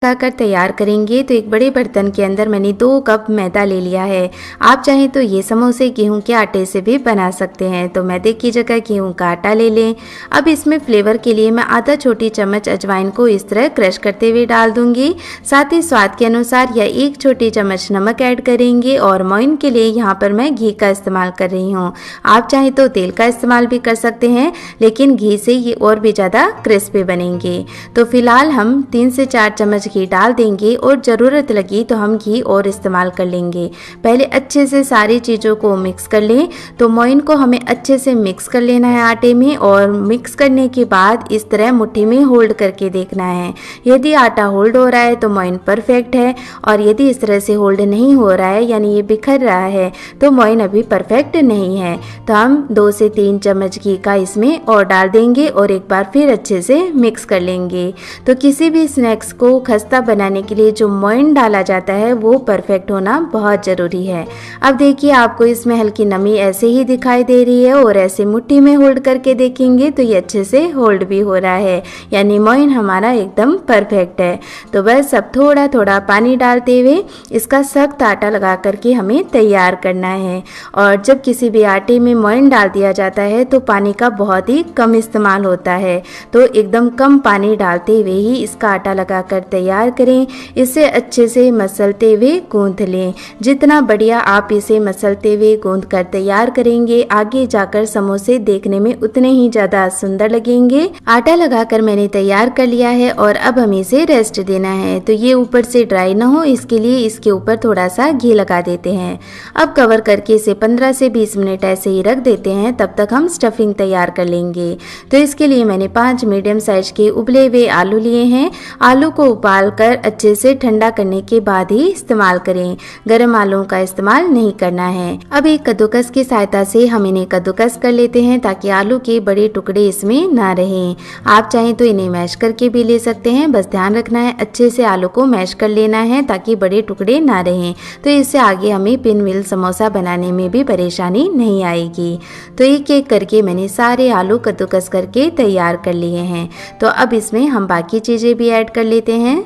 पकाकर तैयार करेंगे। तो एक बड़े बर्तन के अंदर मैंने 2 कप मैदा ले लिया है। आप चाहें तो ये समोसे गेहूं के आटे से भी बना सकते हैं। तो मैदे की जगह गेहूं का आटा ले लें। अब इसमें फ्लेवर के लिए मैं आधा छोटी चम्मच अजवाइन को इस तरह क्रश करते हुए डाल दूंगी। साथ ही स्वाद के अनुसार या 1 छोटी चम्मच नमक ऐड करेंगे और मोइन के लिए यहाँ पर मैं घी का इस्तेमाल कर रही हूँ। आप चाहें तो तेल का इस्तेमाल भी कर सकते हैं, लेकिन घी से ये और भी ज़्यादा क्रिस्पी बनेंगे। तो फिलहाल हम 3 से 4 चम्मच घी डाल देंगे और ज़रूरत लगी तो हम घी और इस्तेमाल कर लेंगे। पहले अच्छे से सारी चीज़ों को मिक्स कर लें। तो मोइन को हमें अच्छे से मिक्स कर लेना है आटे में, और मिक्स करने के बाद इस तरह मुट्ठी में होल्ड करके देखना है। यदि आटा होल्ड हो रहा है तो मोइन परफेक्ट है, और यदि इस तरह से होल्ड नहीं हो रहा है यानी ये बिखर रहा है तो मोइन अभी परफेक्ट नहीं है। तो हम 2 से 3 चम्मच घी का इसमें और डाल देंगे और एक बार फिर अच्छे से मिक्स कर लेंगे। तो किसी भी स्नैक्स को खस्ता बनाने के लिए जो मोइन डाला जाता है वो परफेक्ट होना बहुत ज़रूरी है। अब देखिए आपको इसमें हल्की नमी ऐसे ही दिखाई दे रही है, और ऐसे मुट्ठी में होल्ड करके देखेंगे तो ये अच्छे से होल्ड भी हो रहा है, यानी मोइन हमारा एकदम परफेक्ट है। तो बस अब थोड़ा थोड़ा पानी डालते हुए इसका सख्त आटा लगा करके हमें तैयार करना है। और जब किसी भी आटे में मोइन डाल दिया जाता है तो पानी का बहुत ही कम इस्तेमाल होता है। तो एकदम कम पानी डालते हुए ही इसका आटा लगा कर तैयार करें। इसे अच्छे से मसलते हुए गूंथ लें। जितना बढ़िया आप इसे मसलते हुए गूंथ कर तैयार करेंगे, आगे जाकर समोसे देखने में उतने ही ज़्यादा सुंदर लगेंगे। आटा लगाकर मैंने तैयार कर लिया है और अब हमें इसे रेस्ट देना है। तो ये ऊपर से ड्राई ना हो, इसके लिए इसके ऊपर थोड़ा सा घी लगा देते हैं। अब कवर करके इसे 15 से 20 मिनट ऐसे ही रख देते हैं, तब तक हम स्टफिंग तैयार कर लेंगे। तो इसके लिए मैंने 5 मीडियम साइज के उबले हुए आलू लिए हैं। आलू को उबाल कर अच्छे से ठंडा करने के बाद ही इस्तेमाल करें। गरम आलू का इस्तेमाल नहीं करना है। अब एक कद्दूकस की सहायता से हम इन्हें कद्दूकस कर लेते हैं ताकि आलू के बड़े टुकड़े इसमें ना रहें। आप चाहें तो इन्हें मैश करके भी ले सकते हैं। बस ध्यान रखना है अच्छे से आलू को मैश कर लेना है ताकि बड़े टुकड़े ना रहें। तो इससे आगे हमें पिन व्हील समोसा बनाने में भी परेशानी नहीं आएगी। तो एक एक करके मैंने सारे आलू कद्दूकस करके तैयार कर लिए हैं। तो अब इसमें हम बाकी चीज़ें भी ऐड कर लेते हैं।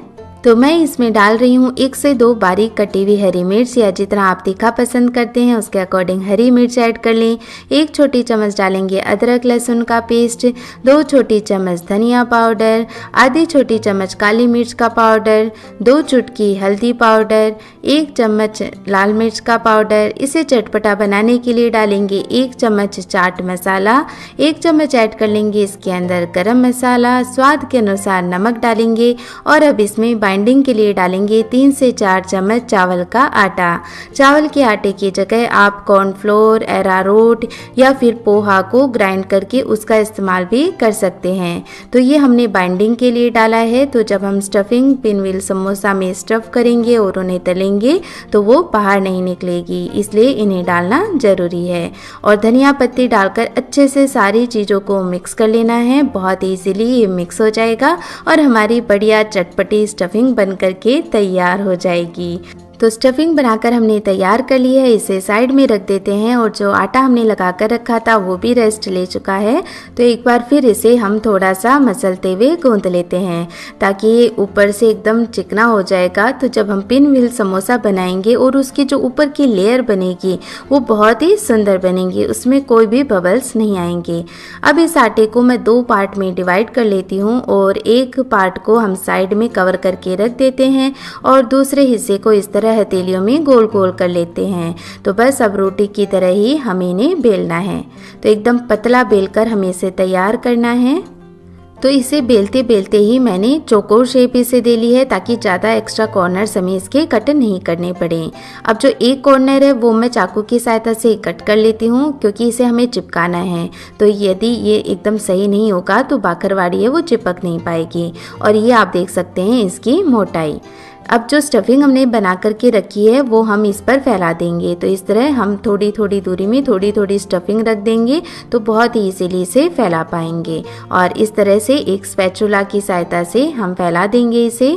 तो मैं इसमें डाल रही हूँ 1 से 2 बारीक कटी हुई हरी मिर्च, या जितना आप तीखा पसंद करते हैं उसके अकॉर्डिंग हरी मिर्च ऐड कर लें। 1 छोटी चम्मच डालेंगे अदरक लहसुन का पेस्ट, 2 छोटी चम्मच धनिया पाउडर, आधी छोटी चम्मच काली मिर्च का पाउडर, 2 चुटकी हल्दी पाउडर, 1 चम्मच लाल मिर्च का पाउडर। इसे चटपटा बनाने के लिए डालेंगे 1 चम्मच चाट मसाला, 1 चम्मच ऐड कर लेंगे इसके अंदर गरम मसाला, स्वाद के अनुसार नमक डालेंगे। और अब इसमें बाइंडिंग के लिए डालेंगे 3 से 4 चम्मच चावल का आटा। चावल के आटे की जगह आप कॉर्नफ्लोर, अरारोट या फिर पोहा को ग्राइंड करके उसका इस्तेमाल भी कर सकते हैं। तो ये हमने बाइंडिंग के लिए डाला है। तो जब हम स्टफिंग पिन व्हील समोसा में स्टफ करेंगे और उन्हें तलेंगे तो वो बाहर नहीं निकलेगी, इसलिए इन्हें डालना ज़रूरी है। और धनिया पत्ती डालकर अच्छे से सारी चीज़ों को मिक्स कर लेना है। बहुत ईजीली ये मिक्स हो जाएगा और हमारी बढ़िया चटपटी स्टफिंग बन करके तैयार हो जाएगी। तो स्टफिंग बनाकर हमने तैयार कर ली है, इसे साइड में रख देते हैं। और जो आटा हमने लगा कर रखा था वो भी रेस्ट ले चुका है। तो एक बार फिर इसे हम थोड़ा सा मसलते हुए गूंथ लेते हैं ताकि ये ऊपर से एकदम चिकना हो जाएगा। तो जब हम पिन व्हील समोसा बनाएंगे और उसकी जो ऊपर की लेयर बनेगी वो बहुत ही सुंदर बनेगी, उसमें कोई भी बबल्स नहीं आएंगे। अब इस आटे को मैं 2 पार्ट में डिवाइड कर लेती हूँ और एक पार्ट को हम साइड में कवर करके रख देते हैं और दूसरे हिस्से को इस तरह हथेलियों में गोल गोल कर लेते हैं। तो बस अब रोटी की तरह ही हमें इन्हें बेलना है। तो एकदम पतला बेलकर हमें इसे तैयार करना है। तो इसे बेलते बेलते ही मैंने चौकोर शेप इसे दे ली है ताकि ज़्यादा एक्स्ट्रा कॉर्नर्स हमें इसके कट नहीं करने पड़े। अब जो एक कॉर्नर है वो मैं चाकू की सहायता से कट कर लेती हूँ क्योंकि इसे हमें चिपकाना है। तो यदि ये एकदम सही नहीं होगा तो बाकरवाड़ी है वो चिपक नहीं पाएगी। और ये आप देख सकते हैं इसकी मोटाई। अब जो स्टफिंग हमने बना करके रखी है वो हम इस पर फैला देंगे। तो इस तरह हम थोड़ी थोड़ी दूरी में थोड़ी थोड़ी स्टफिंग रख देंगे तो बहुत ही इजीली इसे फैला पाएंगे। और इस तरह से एक स्पैचुला की सहायता से हम फैला देंगे इसे।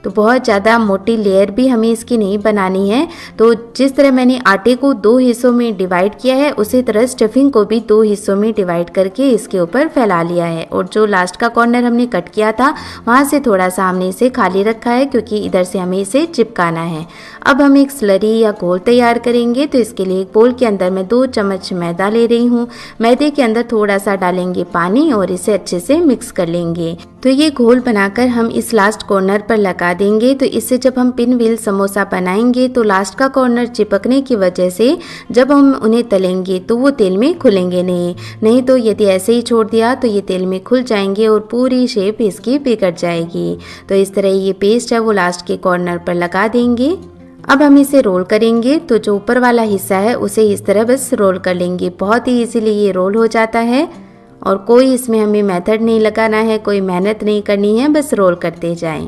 तो बहुत ज़्यादा मोटी लेयर भी हमें इसकी नहीं बनानी है। तो जिस तरह मैंने आटे को 2 हिस्सों में डिवाइड किया है, उसी तरह स्टफिंग को भी 2 हिस्सों में डिवाइड करके इसके ऊपर फैला लिया है। और जो लास्ट का कॉर्नर हमने कट किया था, वहाँ से थोड़ा सा हमने इसे खाली रखा है, क्योंकि इधर से हमें इसे चिपकाना है। अब हम एक स्लरी या घोल तैयार करेंगे। तो इसके लिए एक बोल के अंदर मैं 2 चम्मच मैदा ले रही हूँ। मैदे के अंदर थोड़ा सा डालेंगे पानी और इसे अच्छे से मिक्स कर लेंगे। तो ये घोल बनाकर हम इस लास्ट कॉर्नर पर लगा देंगे। तो इससे जब हम पिन व्हील समोसा बनाएंगे तो लास्ट का कॉर्नर चिपकने की वजह से जब हम उन्हें तलेंगे तो वो तेल में खुलेंगे नहीं तो यदि ऐसे ही छोड़ दिया तो ये तेल में खुल जाएंगे और पूरी शेप इसकी बिगड़ जाएगी। तो इस तरह ये पेस्ट है वो लास्ट के कॉर्नर पर लगा देंगे। अब हम इसे रोल करेंगे। तो जो ऊपर वाला हिस्सा है उसे इस तरह बस रोल कर लेंगे। बहुत ही इजीली ये रोल हो जाता है और कोई इसमें हमें मेथड नहीं लगाना है, कोई मेहनत नहीं करनी है, बस रोल करते जाएं।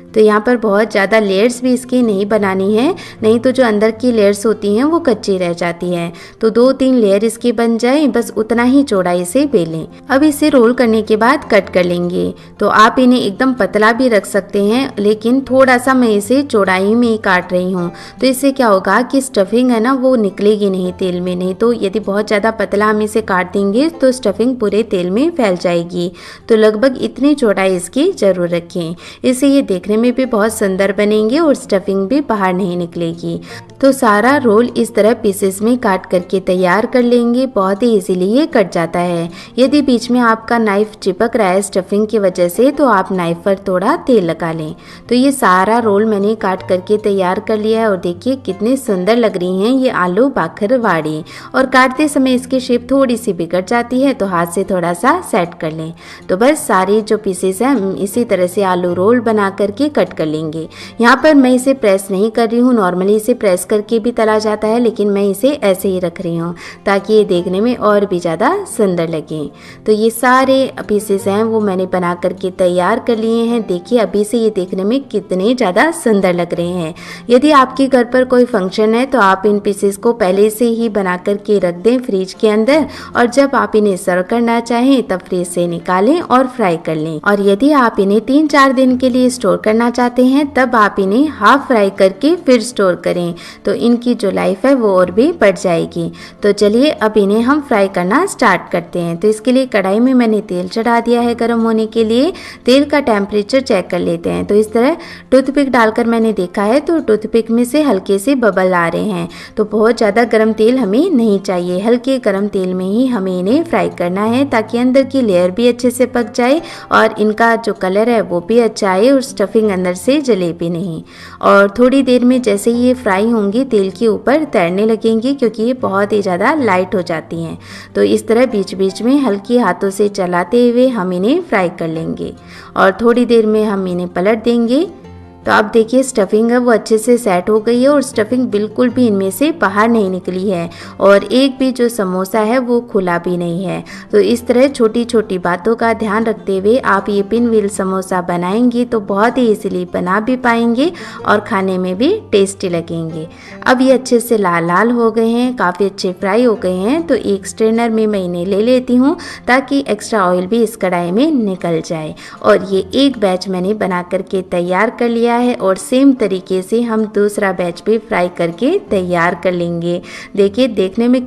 तो यहाँ पर बहुत ज़्यादा लेयर्स भी इसकी नहीं बनानी है, नहीं तो जो अंदर की लेयर्स होती हैं वो कच्ची रह जाती हैं। तो 2-3 लेयर इसकी बन जाए, बस उतना ही चौड़ाई से बेलें। अब इसे रोल करने के बाद कट कर लेंगे। तो आप इन्हें एकदम पतला भी रख सकते हैं, लेकिन थोड़ा सा मैं इसे चौड़ाई में ही काट रही हूँ। तो इससे क्या होगा कि स्टफिंग है ना वो निकलेगी नहीं तेल में। नहीं तो यदि बहुत ज़्यादा पतला हम इसे काट देंगे तो स्टफिंग पूरे तेल में फैल जाएगी। तो लगभग इतनी चौड़ाई इसकी जरूर रखें, इससे ये देखने में भी बहुत सुंदर बनेंगे और स्टफिंग भी बाहर नहीं निकलेगी। तो सारा रोल इस तरह पीसेस में काट करके तैयार कर लेंगे। बहुत ही इजीली ये कट जाता है। यदि बीच में आपका नाइफ चिपक रहा है स्टफिंग की वजह से तो आप नाइफ पर थोड़ा तेल लगा लें। तो ये सारा रोल मैंने काट करके तैयार कर लिया है और देखिए कितनी सुंदर लग रही हैं ये आलू बाखरवाड़ी। और काटते समय इसकी शेप थोड़ी सी बिगड़ जाती है, तो हाथ से थोड़ा सा सेट कर लें। तो बस सारे जो पीसेस हैं इसी तरह से आलू रोल बना करके कट कर लेंगे। यहाँ पर मैं इसे प्रेस नहीं कर रही हूँ, नॉर्मली इसे प्रेस करके भी तला जाता है, लेकिन मैं इसे ऐसे ही रख रही हूँ ताकि ये देखने में और भी ज़्यादा सुंदर लगे। तो ये सारे पीसेस हैं वो मैंने बना करके तैयार कर लिए हैं। देखिए अभी से ये देखने में कितने ज़्यादा सुंदर लग रहे हैं। यदि आपके घर पर कोई फंक्शन है तो आप इन पीसेस को पहले से ही बना करके रख दें फ्रिज के अंदर, और जब आप इन्हें सर्व करना चाहें तब फ्रिज से निकालें और फ्राई कर लें। और यदि आप इन्हें 3-4 दिन के लिए स्टोर करना चाहते हैं तब आप इन्हें हाफ फ्राई करके फिर स्टोर करें, तो इनकी जो लाइफ है वो और भी बढ़ जाएगी। तो चलिए अब इन्हें हम फ्राई करना स्टार्ट करते हैं। तो इसके लिए कढ़ाई में मैंने तेल चढ़ा दिया है गर्म होने के लिए। तेल का टेम्परेचर चेक कर लेते हैं। तो इस तरह टूथपिक डालकर मैंने देखा है तो टूथपिक में से हल्के से बबल आ रहे हैं। तो बहुत ज़्यादा गर्म तेल हमें नहीं चाहिए, हल्के गर्म तेल में ही हमें इन्हें फ्राई करना है ताकि अंदर की लेयर भी अच्छे से पक जाए और इनका जो कलर है वो भी अच्छा आए और स्टफिंग अंदर से जले भी नहीं। और थोड़ी देर में जैसे ही ये फ्राई होंगी तेल के ऊपर तैरने लगेंगी, क्योंकि ये बहुत ही ज़्यादा लाइट हो जाती हैं। तो इस तरह बीच बीच में हल्के हाथों से चलाते हुए हम इन्हें फ्राई कर लेंगे और थोड़ी देर में हम इन्हें पलट देंगे। तो अब देखिए स्टफिंग है वो अच्छे से सेट हो गई है और स्टफिंग बिल्कुल भी इनमें से बाहर नहीं निकली है और एक भी जो समोसा है वो खुला भी नहीं है। तो इस तरह छोटी छोटी बातों का ध्यान रखते हुए आप ये पिन व्हील समोसा बनाएंगे तो बहुत ही इजीली बना भी पाएंगे और खाने में भी टेस्टी लगेंगे। अब ये अच्छे से लाल लाल हो गए हैं, काफ़ी अच्छे फ्राई हो गए हैं। तो एक स्ट्रेनर में मैं इन्हें ले लेती हूँ ताकि एक्स्ट्रा ऑयल भी इस कढ़ाई में निकल जाए। और ये एक बैच मैंने बना करके तैयार कर लिया है और सेम तरीके से हम दूसरा बैच भी फ्राई करके तैयार कर लेंगे। देखिए देखने में